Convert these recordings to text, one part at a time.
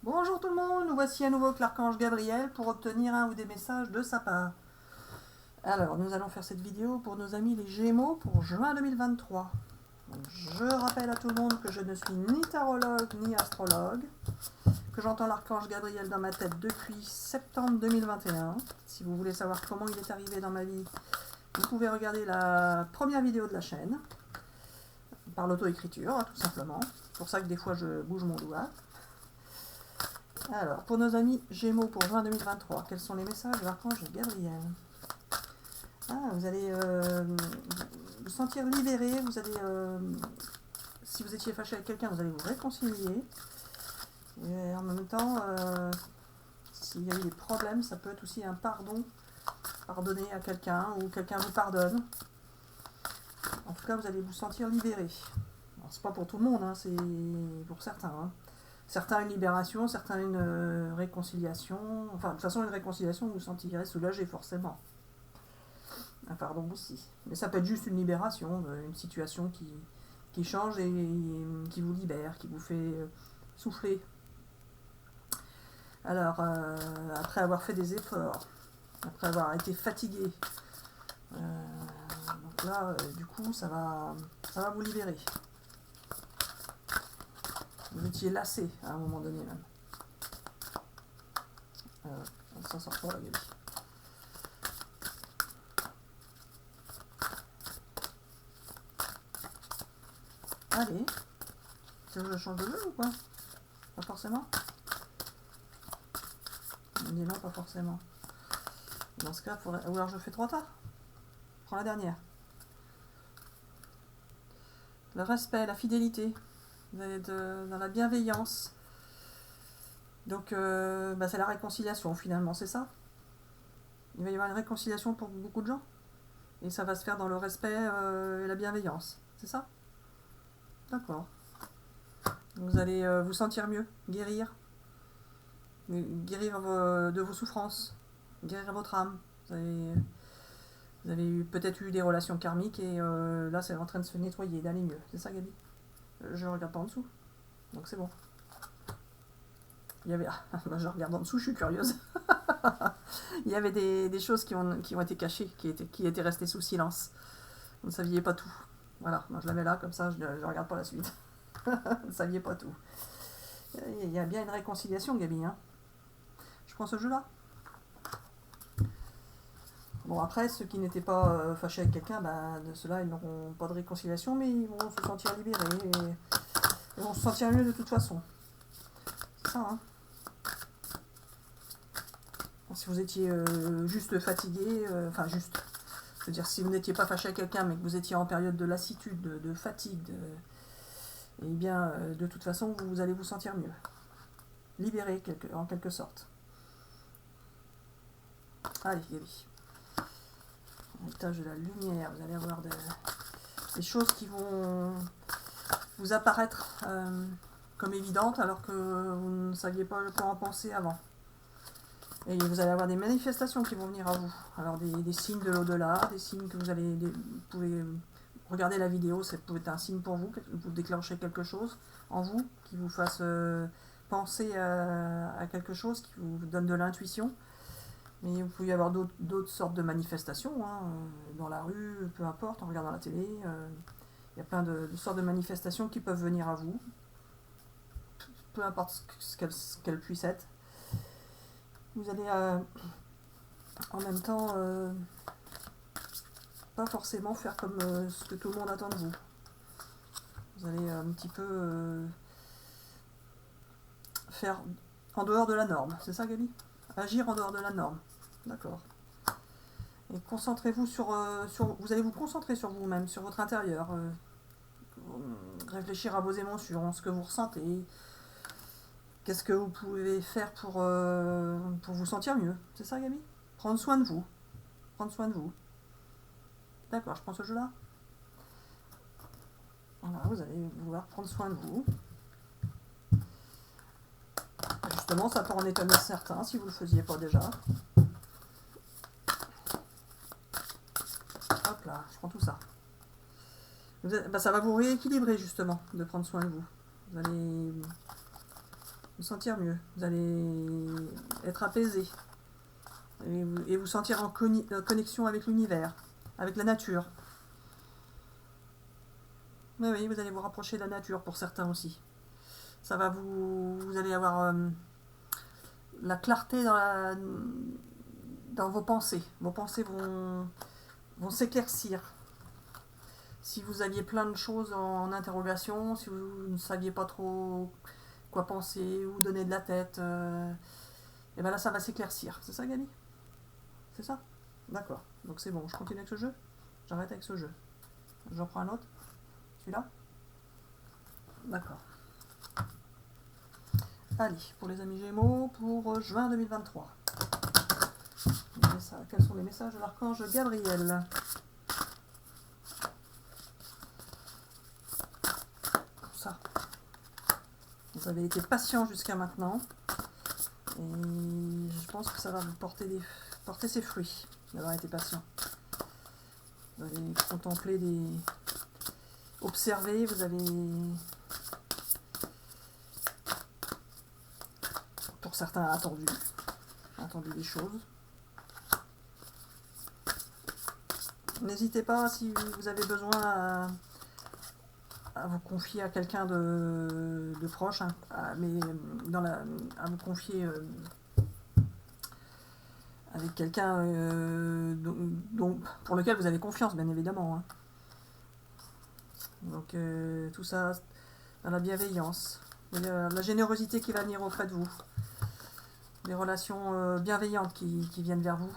Bonjour tout le monde, nous voici à nouveau avec l'archange Gabriel pour obtenir un ou des messages de sa part. Alors, nous allons faire cette vidéo pour nos amis les Gémeaux pour juin 2023. Donc, je rappelle à tout le monde que je ne suis ni tarologue ni astrologue, que j'entends l'archange Gabriel dans ma tête depuis septembre 2021. Si vous voulez savoir comment il est arrivé dans ma vie, vous pouvez regarder la première vidéo de la chaîne, par l'auto-écriture, tout simplement. C'est pour ça que des fois je bouge mon doigt. Alors, pour nos amis Gémeaux pour juin 2023, quels sont les messages de l'archange Gabriel? Vous allez vous sentir libéré, vous allez, si vous étiez fâché avec quelqu'un, vous allez vous réconcilier. Et en même temps, s'il y a eu des problèmes, ça peut être aussi un pardon, pardonner à quelqu'un, ou quelqu'un vous pardonne. En tout cas, vous allez vous sentir libéré. C'est pas pour tout le monde, hein, c'est pour certains. Hein. Certains une libération, certains une réconciliation. Enfin, de toute façon, une réconciliation, vous vous sentirez soulagé forcément. Un pardon aussi. Mais ça peut être juste une libération, une situation qui change et qui vous libère, qui vous fait souffler. Alors, après avoir fait des efforts, après avoir été fatigué, donc là, du coup, ça va vous libérer. Vous étiez lassé à un moment donné même. On s'en sort pas la gueule. Allez. Tu veux que je change de jeu ou quoi? Pas forcément. On dit non, pas forcément. Dans ce cas, faudrait... ou alors je fais trop tard. Prends la dernière. Le respect, la fidélité. Vous allez être dans la bienveillance. Donc, c'est la réconciliation finalement, c'est ça? Il va y avoir une réconciliation pour beaucoup de gens. Et ça va se faire dans le respect et la bienveillance. C'est ça? D'accord. Vous allez vous sentir mieux, guérir de vos souffrances, guérir votre âme. Vous avez peut-être eu des relations karmiques et là c'est en train de se nettoyer, d'aller mieux. C'est ça, Gabi? Je regarde pas en dessous, donc c'est bon. Il y avait... je regarde en dessous, je suis curieuse. Il y avait des choses qui ont été cachées, qui étaient restées sous silence. Vous ne saviez pas tout. Voilà, moi je la mets là, comme ça je ne regarde pas la suite. Vous ne saviez pas tout. Il y a bien une réconciliation, Gabi. Hein. Je prends ce jeu-là. Bon, après, ceux qui n'étaient pas fâchés avec quelqu'un, de ceux-là, ils n'auront pas de réconciliation, mais ils vont se sentir libérés et ils vont se sentir mieux de toute façon. C'est ça, hein. Si vous étiez juste fatigué, juste, je veux dire, si vous n'étiez pas fâché avec quelqu'un, mais que vous étiez en période de lassitude, de fatigue, eh bien, de toute façon, vous allez vous sentir mieux. Libéré, en quelque sorte. Allez, Gabi. L'étage de la lumière, vous allez avoir des choses qui vont vous apparaître comme évidentes alors que vous ne saviez pas quoi en penser avant. Et vous allez avoir des manifestations qui vont venir à vous. Alors des signes de l'au-delà, des signes que vous pouvez regarder la vidéo, ça peut être un signe pour vous, que vous déclenchez quelque chose en vous, qui vous fasse penser à quelque chose, qui vous donne de l'intuition. Mais vous pouvez y avoir d'autres sortes de manifestations, hein, dans la rue, peu importe, en regardant la télé. Il y a plein de sortes de manifestations qui peuvent venir à vous, peu importe ce qu'elles puissent être. Vous allez en même temps pas forcément faire comme ce que tout le monde attend de vous. Vous allez un petit peu faire en dehors de la norme, c'est ça, Gabi? Agir en dehors de la norme. D'accord. Et concentrez-vous sur... vous allez vous concentrer sur vous-même, sur votre intérieur. Réfléchir à vos émotions, ce que vous ressentez. Qu'est-ce que vous pouvez faire pour vous sentir mieux? C'est ça, Gabi? Prendre soin de vous. Prendre soin de vous. D'accord, je prends ce jeu-là. Voilà, vous allez vouloir prendre soin de vous. Justement, ça peut en étonner certains si vous ne le faisiez pas déjà. Hop là, je prends tout ça. Ça va vous rééquilibrer justement de prendre soin de vous. Vous allez vous sentir mieux. Vous allez être apaisé. Et vous sentir en connexion avec l'univers, avec la nature. Mais oui, vous allez vous rapprocher de la nature pour certains aussi. Ça va vous allez avoir la clarté dans vos pensées. Vos pensées vont s'éclaircir. Si vous aviez plein de choses en interrogation, si vous ne saviez pas trop quoi penser ou donner de la tête, et bien là ça va s'éclaircir. C'est ça, Gabi? C'est ça? D'accord. Donc c'est bon, je continue avec ce jeu? J'arrête avec ce jeu. J'en prends un autre? Celui-là? D'accord. Allez, pour les amis Gémeaux, pour juin 2023. Quels sont les messages de l'archange Gabriel? Ça. Vous avez été patient jusqu'à maintenant. Et je pense que ça va vous porter ses fruits d'avoir été patient. Vous allez contempler observer, vous avez... Pour certains, attendu des choses. N'hésitez pas, si vous avez besoin, à vous confier à quelqu'un de proche, hein, à vous confier avec quelqu'un pour lequel vous avez confiance, bien évidemment. Hein. Donc tout ça dans la bienveillance, la générosité qui va venir auprès de vous, des relations bienveillantes qui viennent vers vous.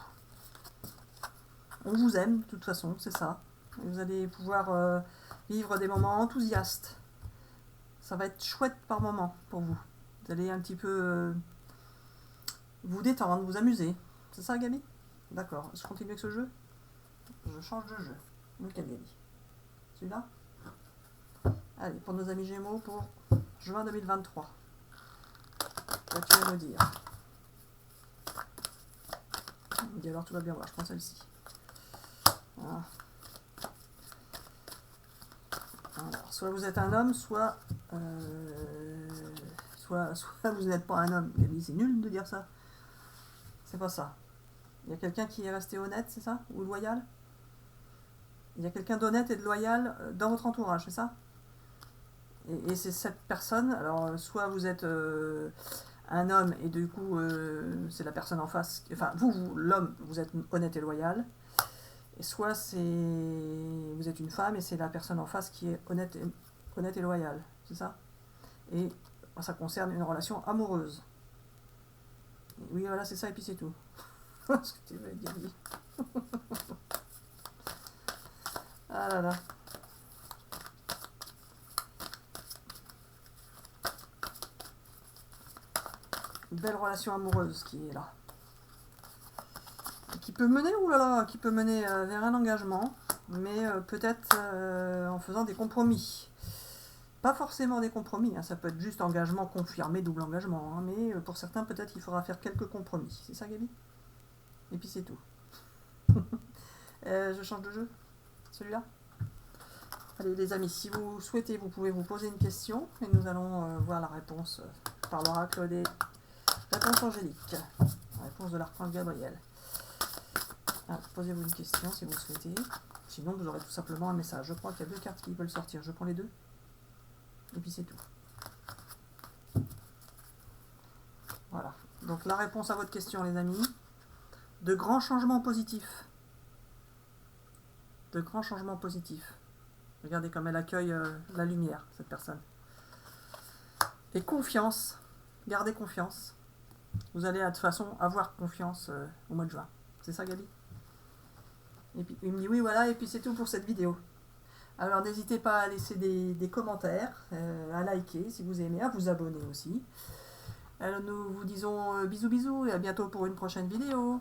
On vous aime, de toute façon, c'est ça. Et vous allez pouvoir vivre des moments enthousiastes. Ça va être chouette par moments pour vous. Vous allez un petit peu vous détendre, vous amuser. C'est ça, Gabi? D'accord. Je continue avec ce jeu? Je change de jeu. Lequel, Gabi? Celui-là? Allez, pour nos amis Gémeaux, pour juin 2023. Quoi tu vas me dire? Il dit alors tout va bien voir, je prends celle-ci. Voilà. Alors, soit vous êtes un homme, soit vous n'êtes pas un homme. Gabi, c'est nul de dire ça. C'est pas ça. Il y a quelqu'un qui est resté honnête, c'est ça? Ou loyal? Il y a quelqu'un d'honnête et de loyal dans votre entourage, c'est ça? Et c'est cette personne, alors soit vous êtes un homme et du coup c'est la personne en face, enfin vous l'homme, vous êtes honnête et loyal, et soit vous êtes une femme et c'est la personne en face qui est honnête et loyale, c'est ça? Et ça concerne une relation amoureuse. Oui, voilà, c'est ça, et puis c'est tout. Ce que tu veux dire, oui. Ah là là. Une belle relation amoureuse qui est là. Et qui peut mener, qui peut mener vers un engagement, mais peut-être en faisant des compromis. Pas forcément des compromis, hein, ça peut être juste engagement confirmé, double engagement, hein, mais pour certains, peut-être qu'il faudra faire quelques compromis. C'est ça, Gabi? Et puis c'est tout. Je change de jeu? Celui-là? Allez, les amis, si vous souhaitez, vous pouvez vous poser une question, et nous allons voir la réponse par l'oracle des réponses angéliques. La réponse de l'archange Gabriel. Alors, posez-vous une question si vous le souhaitez. Sinon, vous aurez tout simplement un message. Je crois qu'il y a 2 cartes qui veulent sortir. Je prends les 2. Et puis c'est tout. Voilà. Donc la réponse à votre question, les amis. De grands changements positifs. De grands changements positifs. Regardez comme elle accueille la lumière, cette personne. Et confiance. Gardez confiance. Vous allez de toute façon avoir confiance au mois de juin. C'est ça, Gabi? Et puis il me dit oui, voilà, et puis c'est tout pour cette vidéo. Alors n'hésitez pas à laisser des commentaires, à liker si vous aimez, à vous abonner aussi. Alors nous vous disons bisous bisous et à bientôt pour une prochaine vidéo.